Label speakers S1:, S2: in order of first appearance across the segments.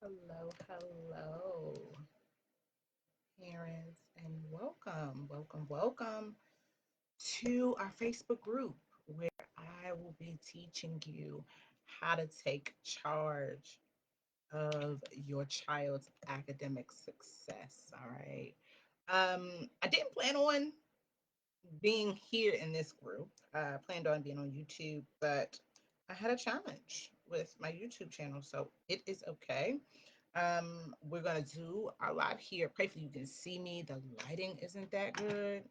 S1: Hello, hello, parents, and welcome to our Facebook group where I will be teaching you how to take charge of your child's academic success. All right. I didn't plan on being here in this group. I planned on being on YouTube, but I had a challenge with my YouTube channel, so it is okay. We're gonna do our live here. Pray you can see me. The lighting isn't that good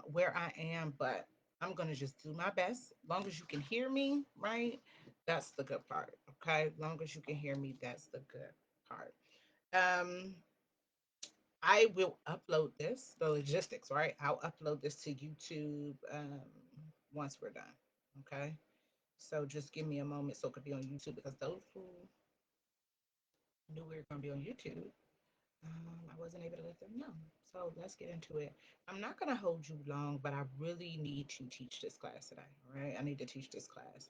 S1: where I am, but I'm gonna just do my best. Long as you can hear me, right? That's the good part. Okay. Long as you can hear me, that's the good part. Um, I will upload this, the logistics, right? I'll upload this to YouTube once we're done. Okay. So just give me a moment so it could be on YouTube because those who knew we were going to be on YouTube, I wasn't able to let them know. So let's get into it. I'm not going to hold you long, but I really need to teach this class today. All right. I need to teach this class.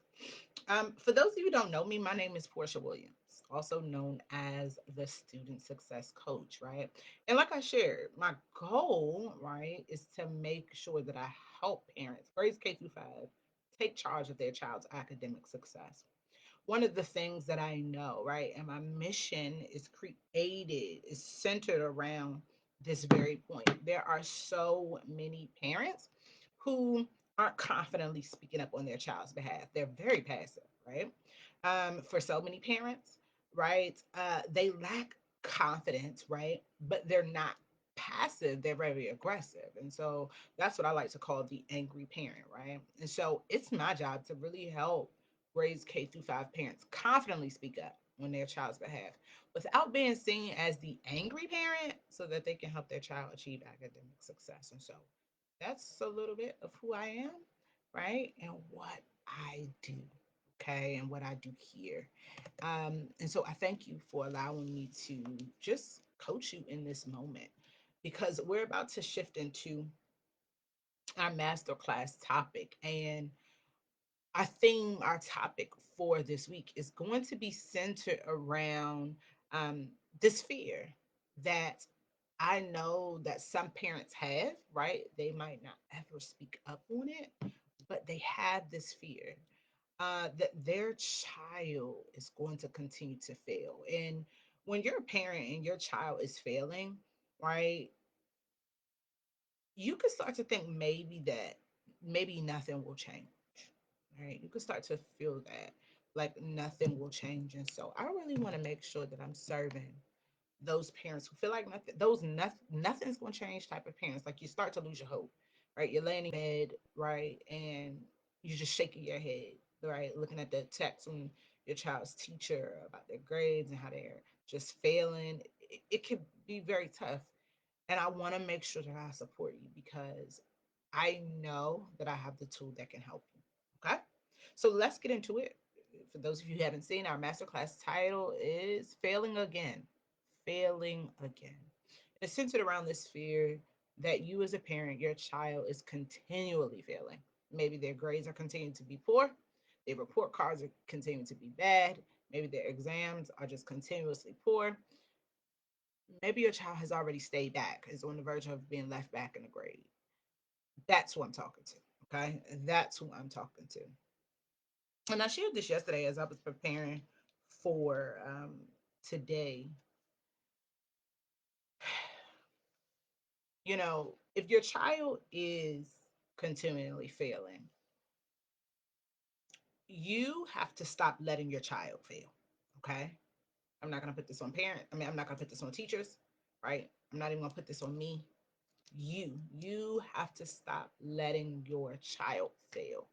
S1: For those of you who don't know me, my name is Portia Williams, also known as the Student Success Coach, right? And like I shared, my goal, right, is to make sure that I help parents, grades K through 5, take charge of their child's academic success. One of the things that I know, right, and my mission is centered around this very point. There are so many parents who aren't confidently speaking up on their child's behalf. They're very passive, right? For so many parents, right, they lack confidence, right? But they're not passive, they're very aggressive. And so that's what I like to call the angry parent, right? And so it's my job to really help grades K through 5 parents confidently speak up on their child's behalf without being seen as the angry parent so that they can help their child achieve academic success. And so that's a little bit of who I am, right? And what I do, okay? And what I do here. And so I thank you for allowing me to just coach you in this moment because we're about to shift into our masterclass topic. And our topic for this week is going to be centered around um, this fear that I know that some parents have, right? They might not ever speak up on it, but they have this fear that their child is going to continue to fail. And when you're a parent and your child is failing, right, you can start to think maybe nothing will change, right? You can start to feel that like nothing will change. And so I really want to make sure that I'm serving those parents who feel like nothing's going to change type of parents. Like you start to lose your hope, right? You're laying in bed, right? And you're just shaking your head, right? Looking at the text from your child's teacher about their grades and how they're just failing. It can be very tough. And I want to make sure that I support you because I know that I have the tool that can help you. Okay. So let's get into it. For those of you who haven't seen, our masterclass title is Failing Again. Failing Again. It's centered around this fear that you, as a parent, your child is continually failing. Maybe their grades are continuing to be poor, their report cards are continuing to be bad, maybe their exams are just continuously poor. Maybe your child has already stayed back, is on the verge of being left back in the grade. That's who I'm talking to. Okay. That's who I'm talking to. And I shared this yesterday as I was preparing for today. If your child is continually failing, you have to stop letting your child fail. Okay. I'm not going to put this on parents. I'm not going to put this on teachers, right? I'm not even going to put this on me. You have to stop letting your child fail.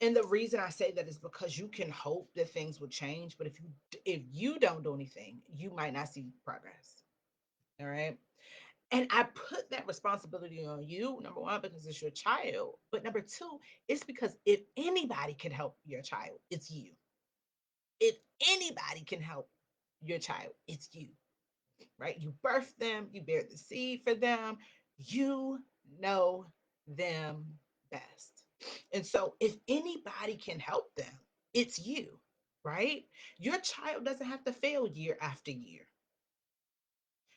S1: And the reason I say that is because you can hope that things will change, but if you don't do anything, you might not see progress. All right. And I put that responsibility on you, number one, because it's your child. But number two, it's because if anybody can help your child, it's you. If anybody can help your child, it's you, right? You birth them, you bear the seed for them, you know them best. And so if anybody can help them, it's you. right? Your child doesn't have to fail year after year.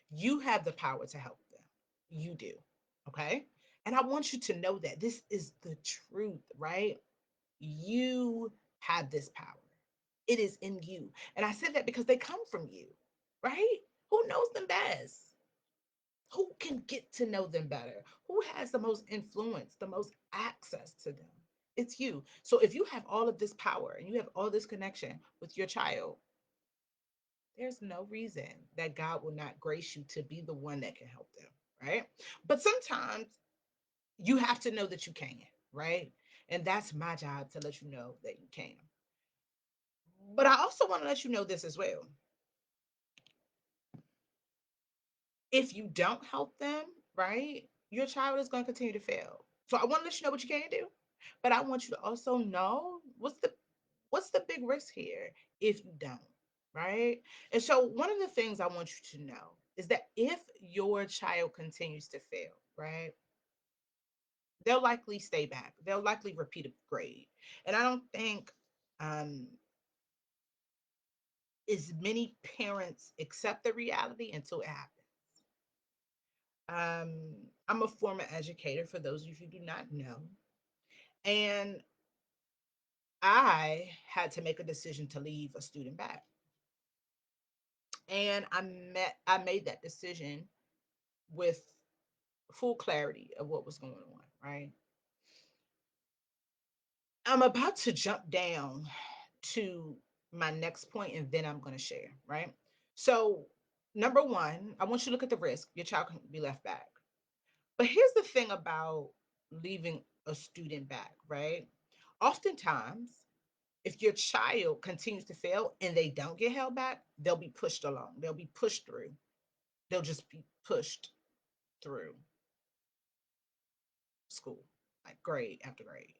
S1: You have the power to help them. You do. Okay. And I want you to know that this is the truth, right? You have this power. It is in you. And I said that because they come from you, right? Who knows them best? Who can get to know them better? Who has the most influence, the most access to them? It's you. So if you have all of this power and you have all this connection with your child, there's no reason that God will not grace you to be the one that can help them, right? But sometimes you have to know that you can, right? And that's my job to let you know that you can. But I also want to let you know this as well. If you don't help them, right, your child is going to continue to fail. So I want to let you know what you can do, but I want you to also know what's the big risk here if you don't, right? And so one of the things I want you to know is that if your child continues to fail, right, they'll likely stay back. They'll likely repeat a grade. And I don't think um, as many parents accept the reality until it happens. I'm a former educator, for those of you who do not know. And I had to make a decision to leave a student back. And I made that decision with full clarity of what was going on, right? I'm about to jump down to my next point and then I'm going to share, right? So, number one, I want you to look at the risk. Your child can be left back. But here's the thing about leaving a student back, right? Oftentimes, if your child continues to fail and they don't get held back, they'll be pushed along. They'll be pushed through. They'll just be pushed through school, like grade after grade,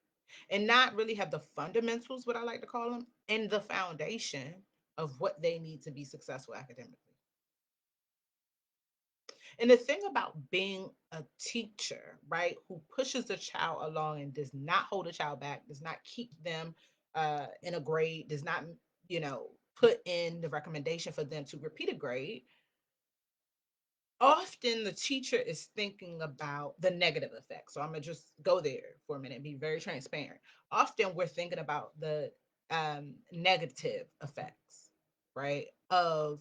S1: and not really have the fundamentals, what I like to call them, and the foundation of what they need to be successful academically. And the thing about being a teacher, right, who pushes the child along and does not hold a child back, does not keep them in a grade, does not, put in the recommendation for them to repeat a grade, often the teacher is thinking about the negative effects. So I'm gonna just go there for a minute and be very transparent. Often we're thinking about the negative effects, right, of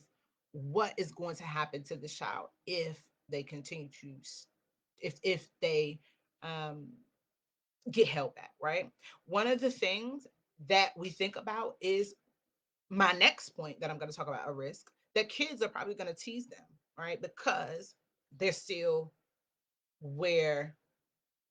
S1: what is going to happen to the child if they continue to, if they um, get held back, right? One of the things that we think about is my next point that I'm going to talk about, a risk that kids are probably going to tease them, right? Because they're still where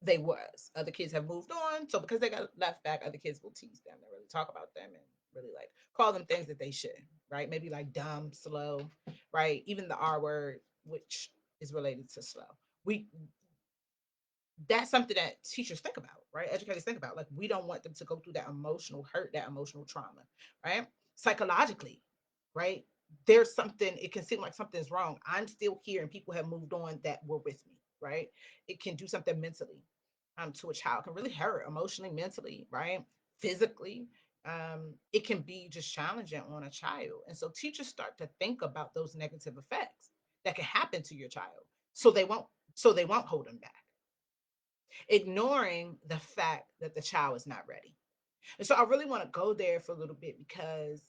S1: they was. Other kids have moved on. So because they got left back, other kids will tease them and really talk about them and really like call them things that they shouldn't, right? Maybe like dumb, slow, right? Even the R word, which is related to slow. We That's something that teachers think about, right? Educators think about. Like, we don't want them to go through that emotional hurt, that emotional trauma, right? Psychologically, right? There's something, it can seem like something's wrong. I'm still here and people have moved on that were with me, right? It can do something mentally to a child, it can really hurt emotionally, mentally, right? Physically. It can be just challenging on a child. And so teachers start to think about those negative effects that can happen to your child. So they won't hold them back, ignoring the fact that the child is not ready. And so I really want to go there for a little bit because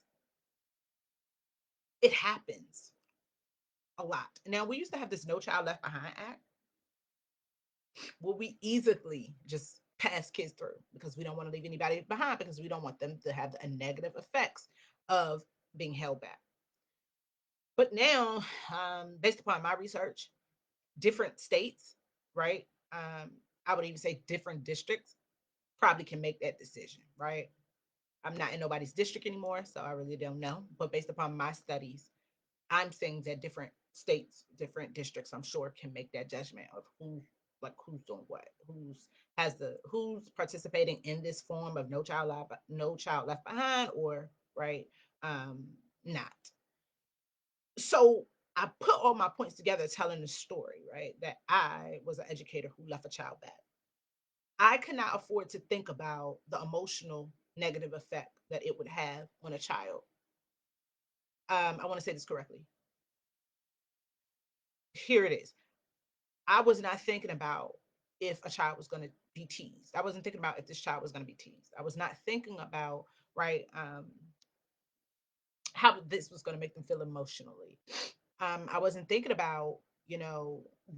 S1: it happens a lot. Now, we used to have this No Child Left Behind Act where we easily just pass kids through because we don't want to leave anybody behind, because we don't want them to have the negative effects of being held back. But now, based upon my research, different states, right? I would even say different districts probably can make that decision, right? I'm not in nobody's district anymore, so I really don't know. But based upon my studies, I'm saying that different states, different districts, I'm sure can make that judgment of who's doing what, who's participating in this form of no child left behind, or right, um, not. So I put all my points together telling the story, right? That I was an educator who left a child back. I could not afford to think about the emotional negative effect that it would have on a child. I want to say this correctly. Here it is. I was not thinking about if a child was going to be teased. I wasn't thinking about if this child was going to be teased. I was not thinking about, right, how this was going to make them feel emotionally. I wasn't thinking about,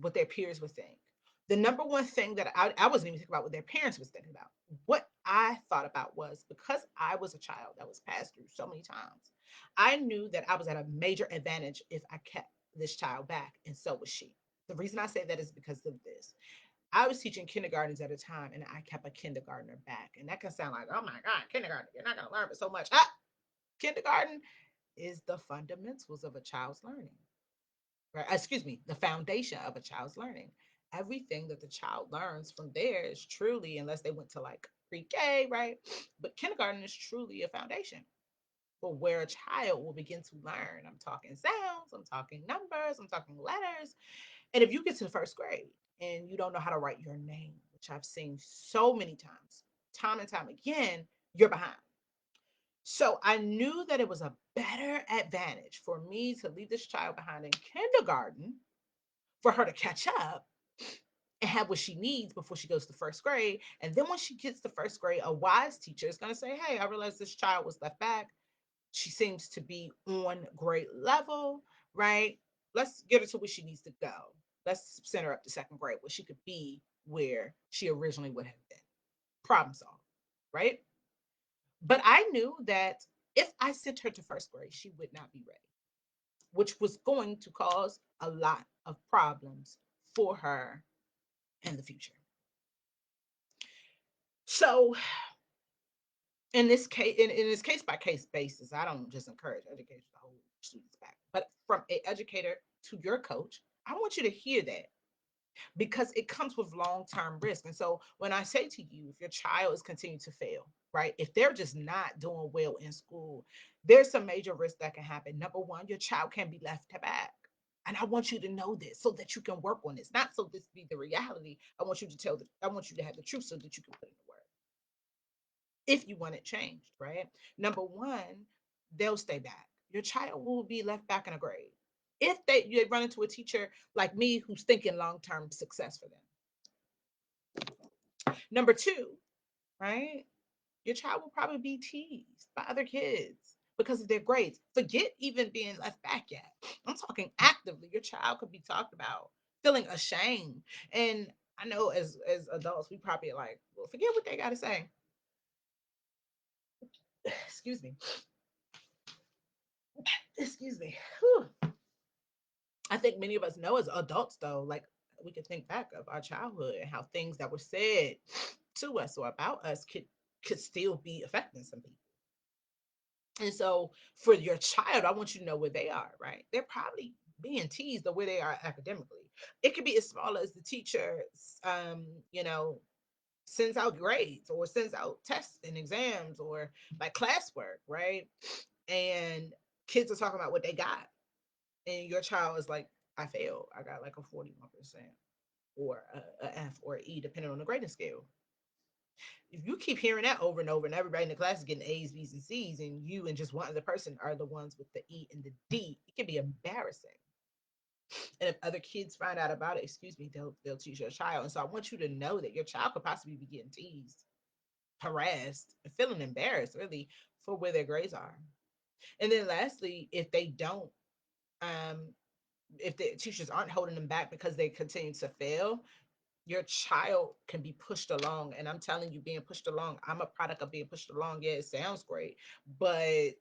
S1: what their peers would think. The number one thing that I wasn't even thinking about what their parents was thinking about. What I thought about was, because I was a child that was passed through so many times, I knew that I was at a major advantage if I kept this child back, and so was she. The reason I say that is because of this. I was teaching kindergartens at a time, and I kept a kindergartner back. And that can sound like, oh my God, kindergarten, you're not going to learn but so much. Kindergarten is the fundamentals of a child's learning, right? Excuse me, the foundation of a child's learning. Everything that the child learns from there is truly, unless they went to like pre-K, right? But kindergarten is truly a foundation for where a child will begin to learn. I'm talking sounds, I'm talking numbers, I'm talking letters. And if you get to the first grade and you don't know how to write your name, which I've seen so many times, time and time again, you're behind. So I knew that it was a better advantage for me to leave this child behind in kindergarten for her to catch up and have what she needs before she goes to first grade. And then when she gets to first grade, a wise teacher is going to say, hey, I realize this child was left back. She seems to be on grade level, right? Let's get her to where she needs to go. Let's send her up to second grade where she could be where she originally would have been. Problem solved, right? But I knew that if I sent her to first grade, she would not be ready, which was going to cause a lot of problems for her in the future. So in this case by case basis, I don't just encourage educators to hold students back, but from an educator to your coach, I want you to hear that, because it comes with long-term risk. And so when I say to you, if your child is continuing to fail, right, if they're just not doing well in school, there's some major risk that can happen. Number one, your child can be left back. And I want you to know this so that you can work on this, not so this be the reality. I want you to have the truth so that you can put it in the word if you want it changed, right? Number one, they'll stay back. Your child will be left back in a grade. If you run into a teacher like me who's thinking long term success for them. Number two, right? Your child will probably be teased by other kids because of their grades. Forget even being left back yet. I'm talking actively. Your child could be talked about, feeling ashamed. And I know as adults, we probably are like, well, forget what they got to say. Excuse me. Excuse me. Whew. I think many of us know as adults, though, like we could think back of our childhood and how things that were said to us or about us could still be affecting some people. And so for your child, I want you to know where they are, right? They're probably being teased or where they are academically. It could be as small as the teacher, um, you know, sends out grades or sends out tests and exams or like classwork, right? And kids are talking about what they got. And your child is like, I failed. I got like a 41% or a F or an E, depending on the grading scale. If you keep hearing that over and over, and everybody in the class is getting A's, B's, and C's, and you and just one other person are the ones with the E and the D, it can be embarrassing. And if other kids find out about it, excuse me, they'll tease your child. And so I want you to know that your child could possibly be getting teased, harassed, and feeling embarrassed really for where their grades are. And then lastly, if they don't, um, if the teachers aren't holding them back because they continue to fail, your child can be pushed along. And I'm telling you, being pushed along, I'm a product of being pushed along. Yeah, it sounds great, but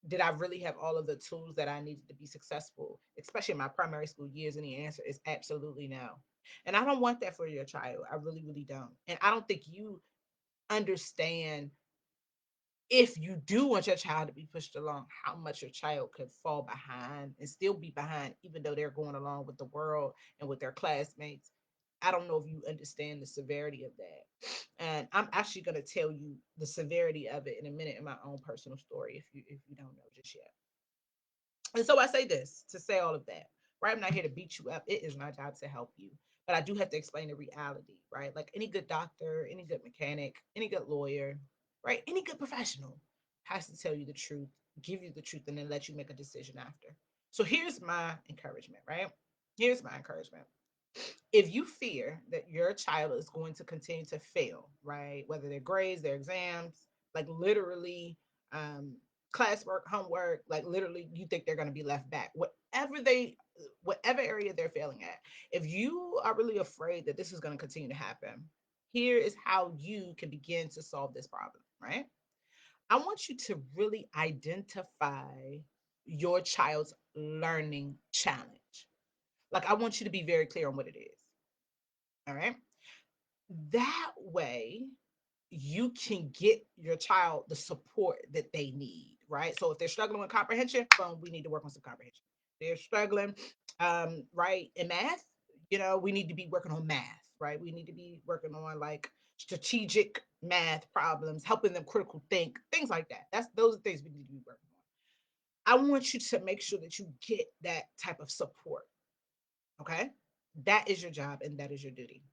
S1: did I really have all of the tools that I needed to be successful, especially in my primary school years? And the answer is absolutely no. And I don't want that for your child. I really, really don't. And I don't think you understand, if you do want your child to be pushed along, how much your child could fall behind and still be behind, even though they're going along with the world and with their classmates. I don't know if you understand the severity of that. And I'm actually going to tell you the severity of it in a minute in my own personal story if you don't know just yet. And so I say this to say all of that, right? I'm not here to beat you up. It is my job to help you. But I do have to explain the reality, right? Like any good doctor, any good mechanic, any good lawyer, right? Any good professional has to tell you the truth, give you the truth, and then let you make a decision after. So here's my encouragement, right? Here's my encouragement. If you fear that your child is going to continue to fail, right? Whether their grades, their exams, like literally um, classwork, homework, like literally you think they're going to be left back, whatever area they're failing at. If you are really afraid that this is going to continue to happen, here is how you can begin to solve this problem, right? I want you to really identify your child's learning challenge. Like, I want you to be very clear on what it is. All right. That way, you can get your child the support that they need, right? So if they're struggling with comprehension, boom, we need to work on some comprehension. They're struggling, right, in math, we need to be working on math, right? We need to be working on like strategic math problems, helping them critical think, things like that. Those are things we need to be working on. I want you to make sure that you get that type of support. Okay. That is your job and that is your duty.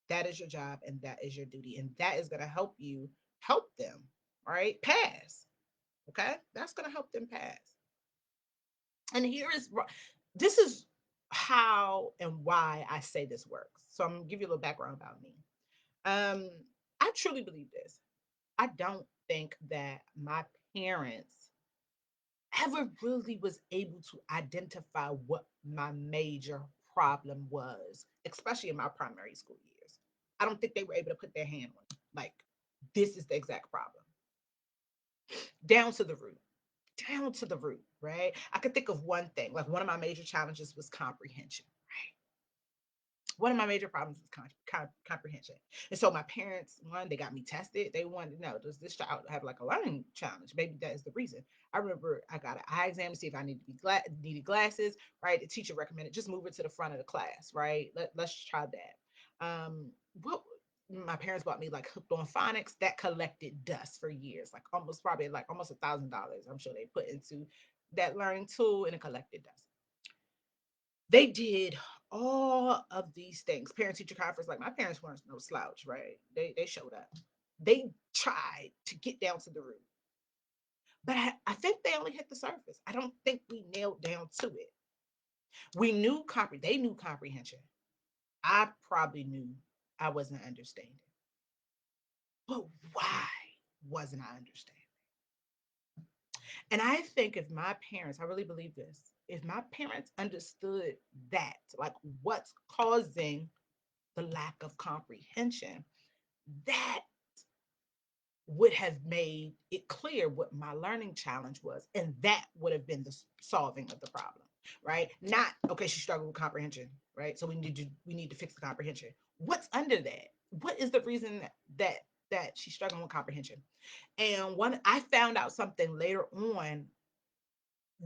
S1: That is your job and that is your duty. And that is going to help you help them, right? Pass. Okay. That's going to help them pass. And this is how and why I say this works. So I'm going to give you a little background about me. Um, I truly believe this. I don't think that my parents ever really was able to identify what my major problem was, especially in my primary school years. I don't think they were able to put their hand on it. Like, this is the exact problem. Down to the root. Down to the root, right? I could think of one thing. Like, one of my major challenges was comprehension. One of my major problems is comprehension. And so my parents, one, they got me tested. They wanted to know, does this child have like a learning challenge? Maybe that is the reason. I remember I got an eye exam to see if I needed glasses, right? The teacher recommended just move it to the front of the class, right? Let's try that. What my parents bought me like Hooked on Phonics that collected dust for years, like almost $1,000. I'm sure they put into that learning tool and it collected dust. They did all of these things. Parent teacher conference, like my parents weren't no slouch, right? They showed up. They tried to get down to the root, but I think they only hit the surface. I don't think we nailed down to it. We knew they knew comprehension. I probably knew I wasn't understanding. But why wasn't I understanding? And I think if my parents, I really believe this, if my parents understood that, like what's causing the lack of comprehension, that would have made it clear what my learning challenge was. And that would have been the solving of the problem, right? Not, okay, she struggled with comprehension, right? So we need to fix the comprehension. What's under that? What is the reason that she's struggling with comprehension? And one, I found out something later on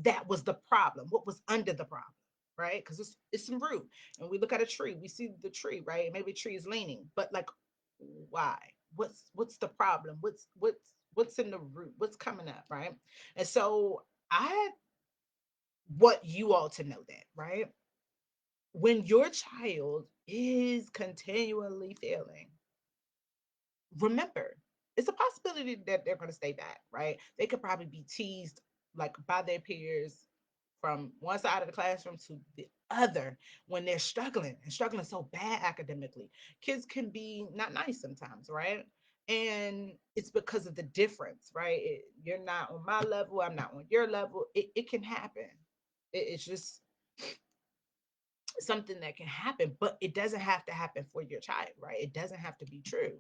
S1: that was the problem. What was under the problem, right? Because it's some root, and we look at a tree, we see the tree, right? Maybe a tree is leaning, but like, why? What's the problem? What's in the root? What's coming up, right? And so I want you all to know that, right? When your child is continually failing, remember, it's a possibility that they're going to stay back, right? They could probably be teased like by their peers from one side of the classroom to the other when they're struggling and struggling so bad academically. Kids can be not nice sometimes, right? And it's because of the difference, right? You're not on my level, I'm not on your level. It can happen. It's just something that can happen, but it doesn't have to happen for your child, right? It doesn't have to be true.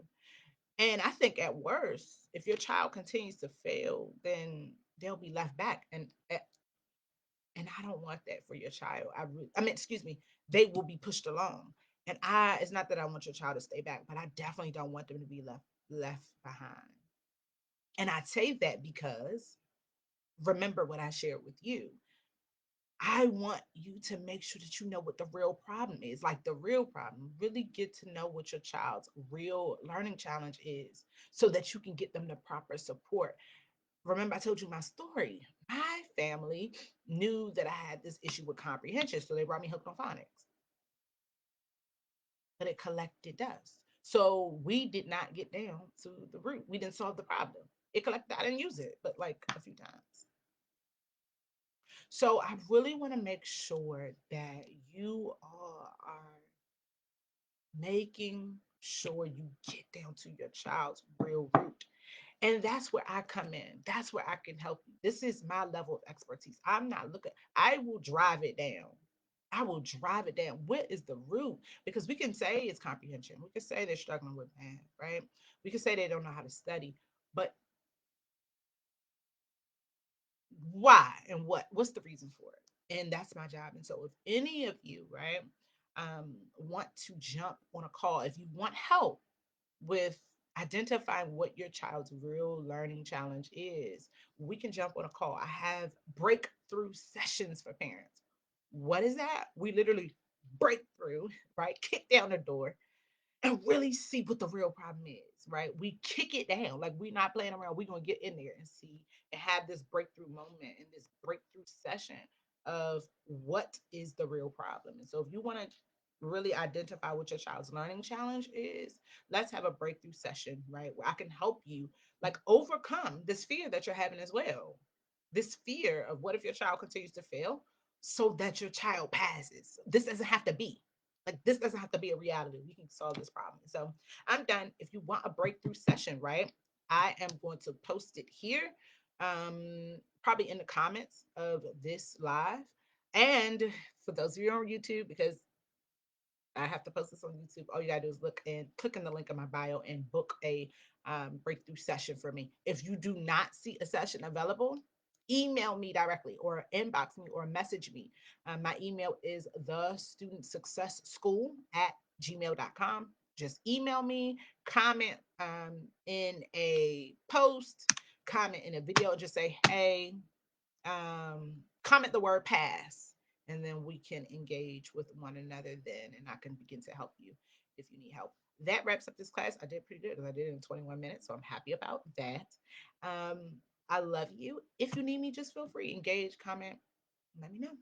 S1: And I think at worst, if your child continues to fail, then they'll be left back. And I don't want that for your child. I mean, excuse me, they will be pushed along. And it's not that I want your child to stay back, but I definitely don't want them to be left behind. And I say that because remember what I shared with you. I want you to make sure that you know what the real problem is. Like the real problem, really get to know what your child's real learning challenge is so that you can get them the proper support. Remember, I told you my story. My family knew that I had this issue with comprehension, so they brought me Hooked on Phonics, but it collected dust. So we did not get down to the root. We didn't solve the problem. It collected. I didn't use it, but like a few times. So I really want to make sure that you all are making sure you get down to your child's real root. And that's where I come in. That's where I can help you. This is my level of expertise. I'm not looking, I will drive it down. I will drive it down. What is the root? Because we can say it's comprehension. We can say they're struggling with math, right? We can say they don't know how to study, but why and what? What's the reason for it? And that's my job. And so if any of you, right, want to jump on a call, if you want help with identifying what your child's real learning challenge is, we can jump on a call. I have breakthrough sessions for parents. What is that? We literally break through, right? Kick down the door and really see what the real problem is, right? We kick it down. Like we're not playing around. We're gonna get in there and see and have this breakthrough moment and this breakthrough session of what is the real problem. And so if you want to really identify what your child's learning challenge is, let's have a breakthrough session, right? Where I can help you like overcome this fear that you're having as well. This fear of what if your child continues to fail so that your child passes. This doesn't have to be. Like this doesn't have to be a reality. We can solve this problem. So I'm done. If you want a breakthrough session, right? I am going to post it here, probably in the comments of this live. And for those of you on YouTube, because I have to post this on YouTube. All you gotta do is look and click in the link in my bio and book a breakthrough session for me. If you do not see a session available, email me directly or inbox me or message me. My email is the student success school at gmail.com. Just email me, comment in a post, comment in a video, just say, hey, comment the word pass, and then we can engage with one another then, and I can begin to help you if you need help. That wraps up this class. I did pretty good because I did it in 21 minutes, so I'm happy about that. um I love you. If you need me, just feel free, engage, comment, let me know.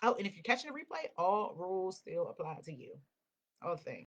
S1: Oh, and if you're catching a replay, all rules still apply to you. All things.